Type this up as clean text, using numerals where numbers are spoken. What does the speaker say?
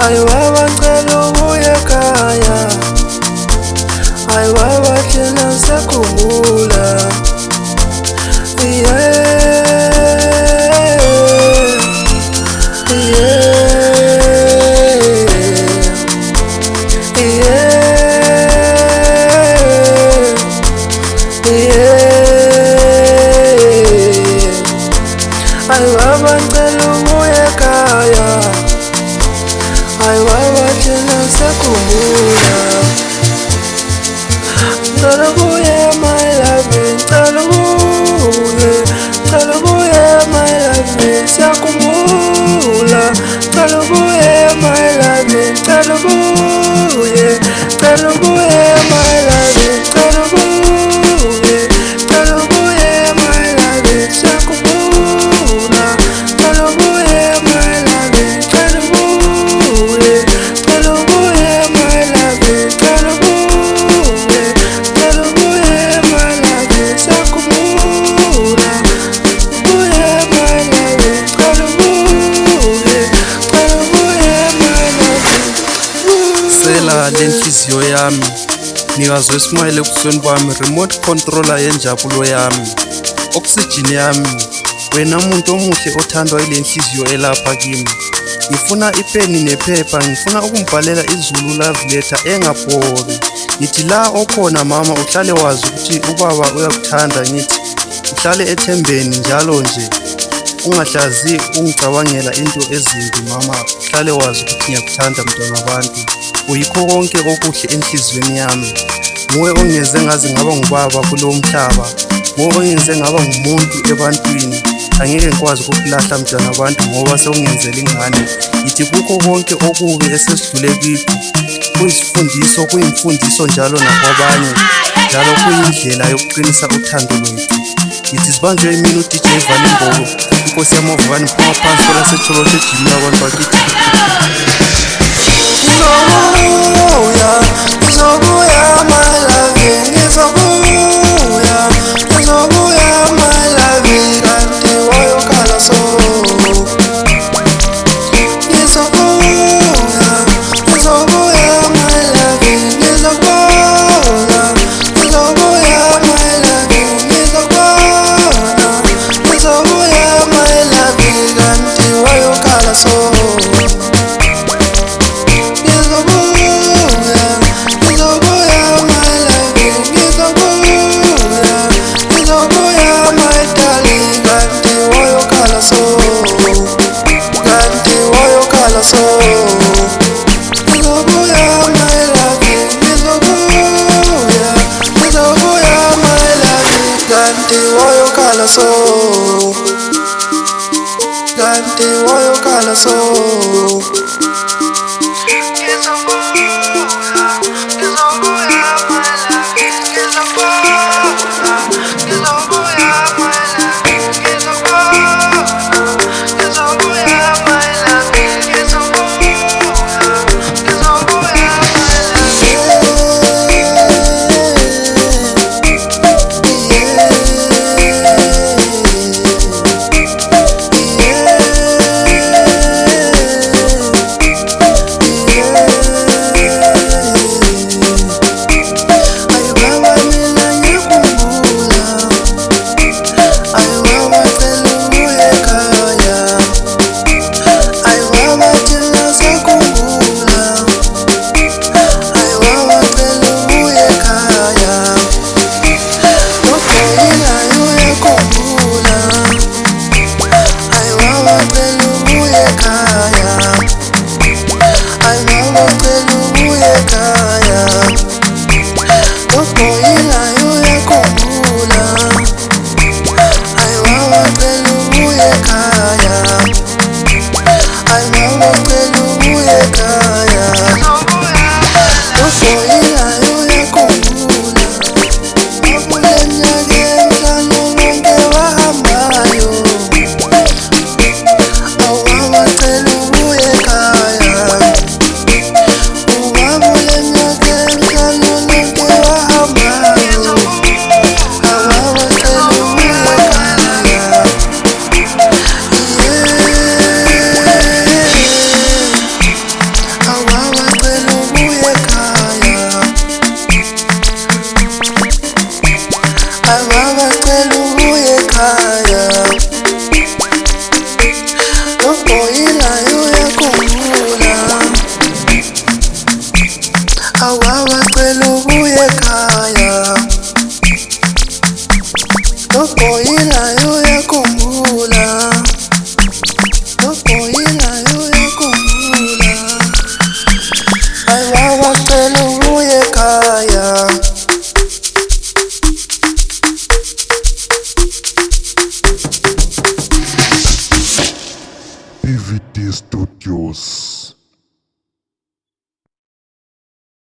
Ayi baba ngicela ubuye ekhaya, ayi baba thina sakhumbula. Ayi baba ngicela ubuye ekhaya, ayi baba thina sakhumbula. Ngicela ubuye my love, ngicela ubuye, ngicela ubuye my love, siyakhumbula. Ngicela ubuye my love, ngicela ubuye, ngicela ubuye my love, ngicela ubuye, ngicela ubuye my love, siyakhumbula. Ngicela ubuye my love, ngicela ubuye, ngicela ubuye my love, ngicela ubuye, ngicela ubuye my love, siyakhumbula. Ubuye my love, ngicela ubuye, ngicela ubuye my love. Sela lenhliziyo yami nikazwe ismayile ebusweni bami, remote controller yenjabulo yami, oxygen yami, wena muntu omuhle othandwa ile nhliziyo elapha kimi. Ngifuna ipeni nephepha, ngifuna ukumbhalela izulu love letter engabhori. Ngithi la okhona mama uhlale wazi ukuthi ubaba uyakuthanda. Ngithi uhlale ethembeni njalo nje, ungahlazi ungicabangela into ezimbi mama, uhlale wazi ukuthi ngiyakuthanda mntwana wabantu. Uyikho konke okuhle enhliziyweni yami. Nguwe ongenze ngaze ngaba ngubaba kulo mhlaba, nguwe ongenze ngaba ngumuntu ebantwini. Angeke ngikwazi ukukulahla mntwana wabantu ngoba sewungenzela ingane. Ngithi kukho konke okubi esesidlule kikho, kuyisifundiso, kuyimfundiso njalo nakwabanye, njalo kuyindlela yokuqinisa uthando lwethu. Ngithi sibanjwe imini uDJ Valimbogo, inkosi yamavani mphuma phansi kwelasetsholo sejimini yabantu bakithi. Ngizobuya, ngizobuya my love, ngizobuya, ngizobuya my love, kanti wayokhala so. Ngizobuya, ngizobuya my love, ngizobuya, ngizobuya my love, ngizobuya, ngizobuya my love, kanti wayokhala so. So Ganti wayokhala so Nobhoyila